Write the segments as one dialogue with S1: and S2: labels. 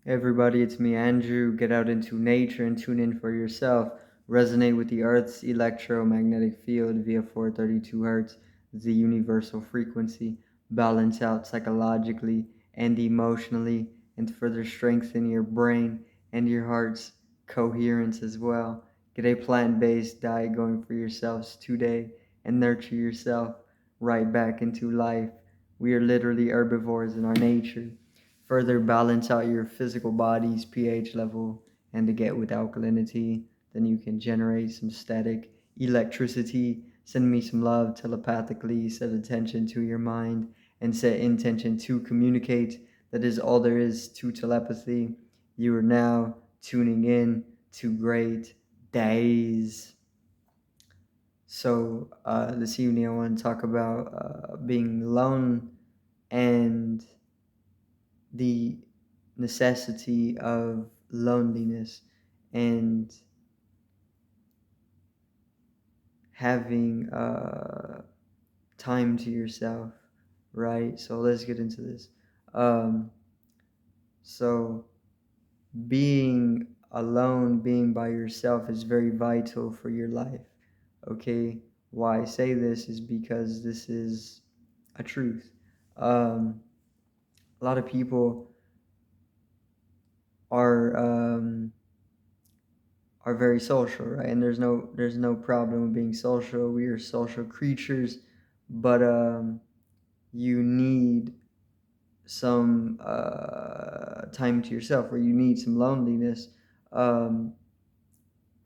S1: Hey everybody, it's me, Andrew. Get out into nature and tune in for yourself. Resonate with the Earth's electromagnetic field via 432 Hz, the universal frequency. Balance out psychologically and emotionally, and further strengthen your brain and your heart's coherence as well. Get a plant based diet going for yourselves today and nurture yourself right back into life. We are literally herbivores in our nature. Further balance out your physical body's pH level, and to get with alkalinity, then you can generate some static electricity. Send me some love telepathically, set attention to your mind, and set intention to communicate. That is all there is to telepathy. You are now tuning in to Great Days. So this evening I want to talk about being alone and the necessity of loneliness and having time to yourself, right? So let's get into this. Um, so being alone, being by yourself is very vital for your life. Okay, why I say this is because this is a truth. Um, a lot of people are are very social, right? And there's no problem with being social. We are social creatures, but you need some time to yourself, or you need some loneliness um,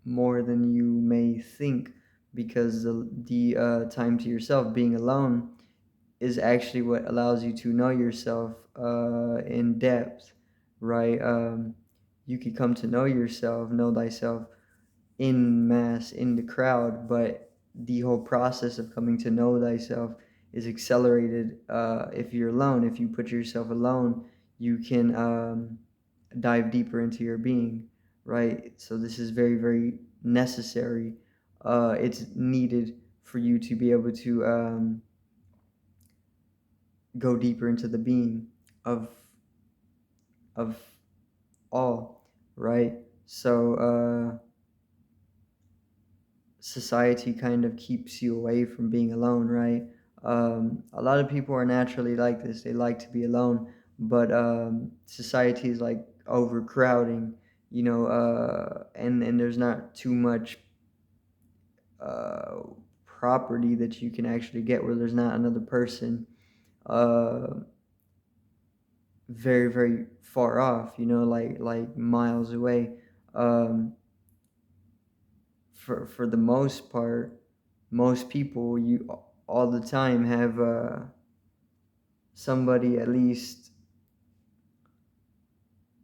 S1: more than you may think, because the time to yourself, being alone, is actually what allows you to know yourself in depth, right? You could come to know yourself, know thyself in mass in the crowd, but the whole process of coming to know thyself is accelerated if you're alone. If you put yourself alone, you can dive deeper into your being, right? So this is very, very necessary. It's needed for you to be able to go deeper into the being of of all, right? So society kind of keeps you away from being alone, right? A lot of people are naturally like this. They like to be alone, but society is like overcrowding, and there's not too much uh, property that you can actually get where there's not another person uh, very, very far off, like miles away. Um, for the most part, most people you all the time have somebody at least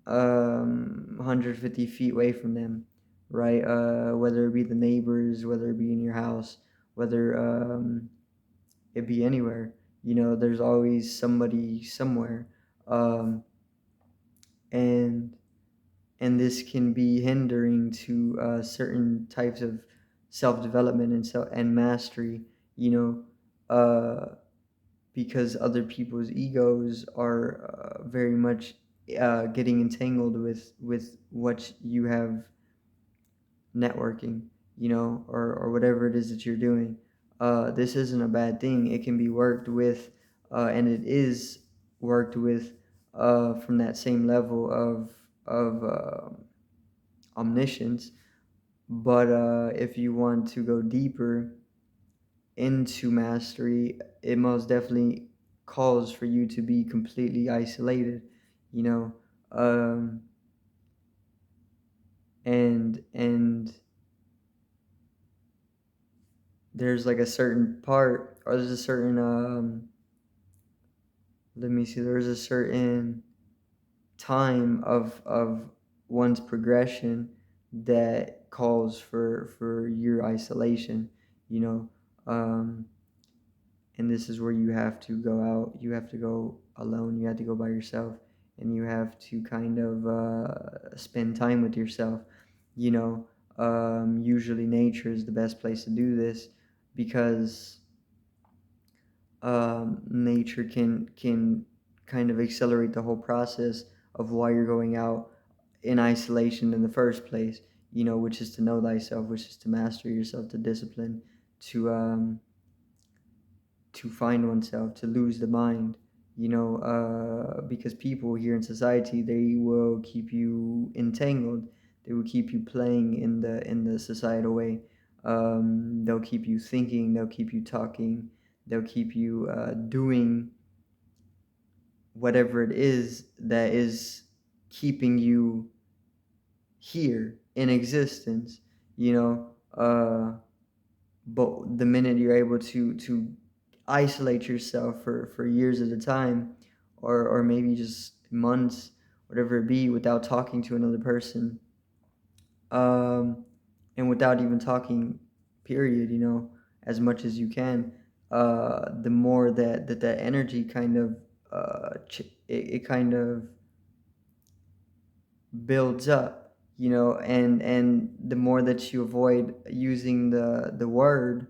S1: 150 feet away from them, right? Whether it be the neighbors, whether it be in your house, whether it be anywhere, there's always somebody somewhere, um, and and this can be hindering to certain types of self-development and mastery, you know, because other people's egos are very much getting entangled with what you have networking, or whatever it is that you're doing. This isn't a bad thing. It can be worked with, and it is worked with from that same level of omniscience. But if you want to go deeper into mastery, it most definitely calls for you to be completely isolated, you know, um, and there's like a certain part, or there's a certain let me see, there's a certain time of one's progression that calls for your isolation, you know. And this is where you have to go out, you have to go alone, you have to go by yourself, and you have to kind of spend time with yourself, you know. Usually nature is the best place to do this, because nature can kind of accelerate the whole process of why you're going out in isolation in the first place, which is to know thyself, which is to master yourself, to discipline, to find oneself, to lose the mind, because people here in society, they will keep you entangled. They will keep you playing in the societal way. They'll keep you thinking. They'll keep you talking. They'll keep you doing whatever it is that is keeping you here in existence. You know, but the minute you're able to isolate yourself for years at a time, or maybe just months, whatever it be, without talking to another person, um, and without even talking, period, as much as you can, the more that energy kind of it kind of builds up, and the more that you avoid using the word,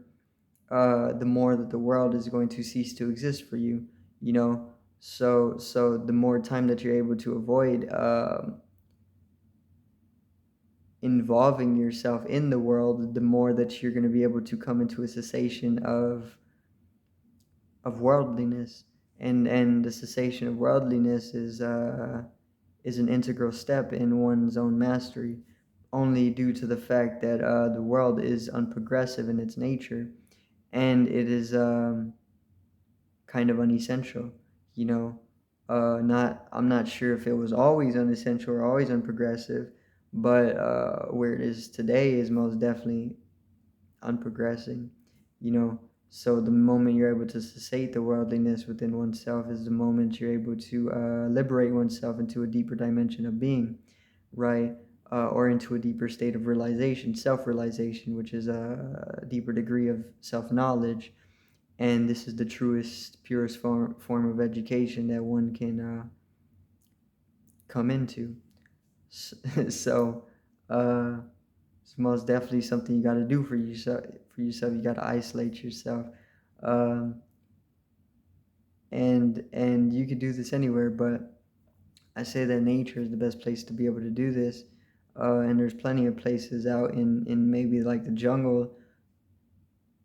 S1: the more that the world is going to cease to exist for you, you know. So the more time that you're able to avoid involving yourself in the world, the more that you're going to be able to come into a cessation of worldliness, and the cessation of worldliness is an integral step in one's own mastery, only due to the fact that the world is unprogressive in its nature, and it is kind of unessential, you know. Not I'm not sure if it was always unessential or always unprogressive, but where it is today is most definitely unprogressing, you know. So the moment you're able to cessate the worldliness within oneself is the moment you're able to liberate oneself into a deeper dimension of being, right? Or into a deeper state of realization, self-realization, which is a deeper degree of self-knowledge. And this is the truest, purest form of education that one can come into. So, uh, it's most definitely something you got to do for yourself. You got to isolate yourself, um, and you could do this anywhere. But I say that nature is the best place to be able to do this. And there's plenty of places out in maybe like the jungle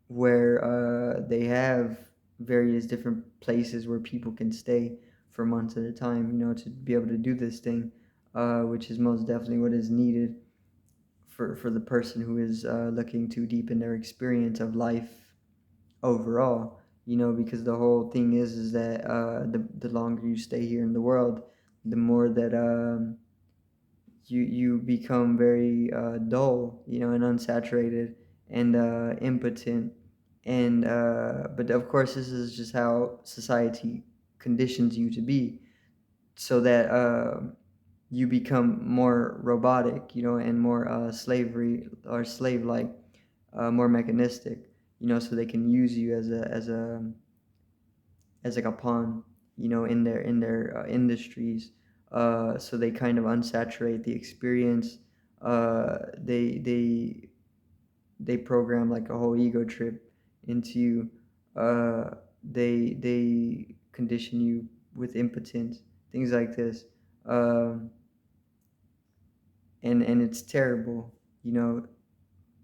S1: where they have various different places where people can stay for months at a time, to be able to do this thing, which is most definitely what is needed for the person who is looking to deepen their experience of life overall. Because the whole thing is that the longer you stay here in the world, the more that you become very dull, and unsaturated, and impotent, and but of course this is just how society conditions you to be, so that you become more robotic, and more slavery or slave like, more mechanistic, so they can use you as like a pawn, in their industries. So they kind of unsaturate the experience. They program like a whole ego trip into you. They condition you with impotence, things like this. Um, and it's terrible, you know.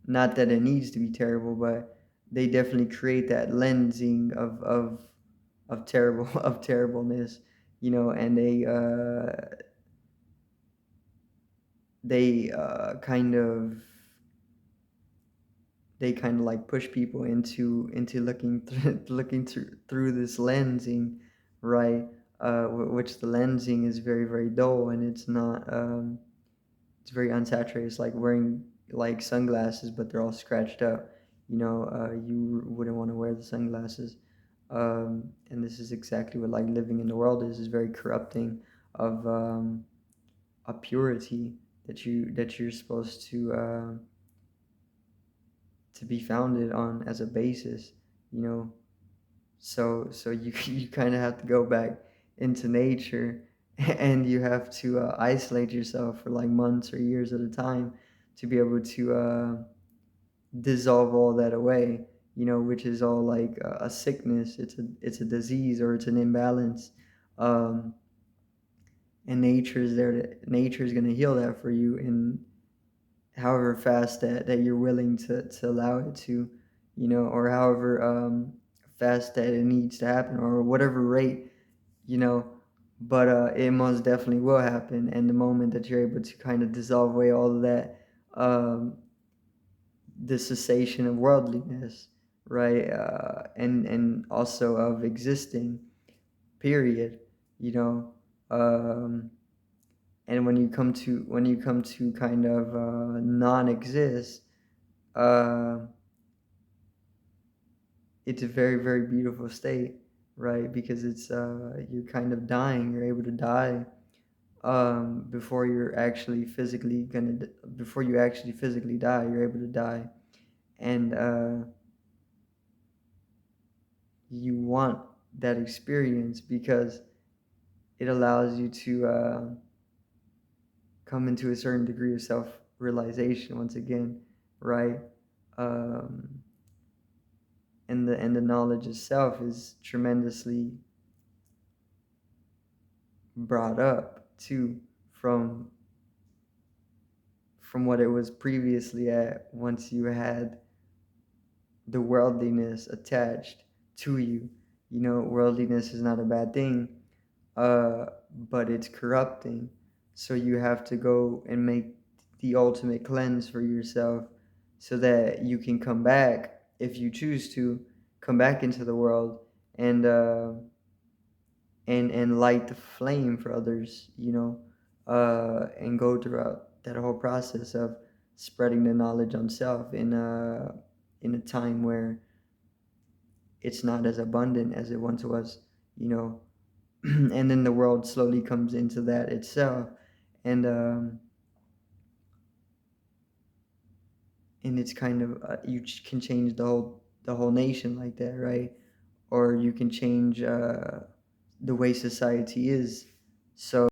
S1: Not that it needs to be terrible, but they definitely create that lensing of terrible of terribleness, and they kind of like push people into looking looking through this lensing, right? Which the lensing is very very dull, and it's not it's very unsaturated. It's like wearing like sunglasses, but they're all scratched up. You wouldn't want to wear the sunglasses. And this is exactly what like living in the world is very corrupting of a purity that you're supposed to be founded on as a basis, you know. So you you kind of have to go back into nature, and you have to isolate yourself for like months or years at a time to be able to dissolve all that away, which is all like a sickness. It's a disease, or it's an imbalance. um, and nature's going to heal that for you in however fast that you're willing to allow it to, or however fast that it needs to happen, or whatever rate, you know. But it most definitely will happen, and the moment that you're able to kind of dissolve away all of that, um, the cessation of worldliness, right, and also of existing, period, you know. And when you come to kind of non-exist, uh, it's a very, very beautiful state, right? Because it's you're kind of dying. You're able to die before you're actually physically before you actually physically die. You're able to die, and you want that experience because it allows you to come into a certain degree of self realization once again, right? Um, and the knowledge itself is tremendously brought up too from what it was previously at, once you had the worldliness attached to you. Worldliness is not a bad thing, uh, but it's corrupting. So you have to go and make the ultimate cleanse for yourself so that you can come back, if you choose to, come back into the world and and light the flame for others, and go throughout that whole process of spreading the knowledge on self in a time where it's not as abundant as it once was, you know. And then the world slowly comes into that itself, and and it's kind of can change the whole nation like that, right? Or you can change the way society is. So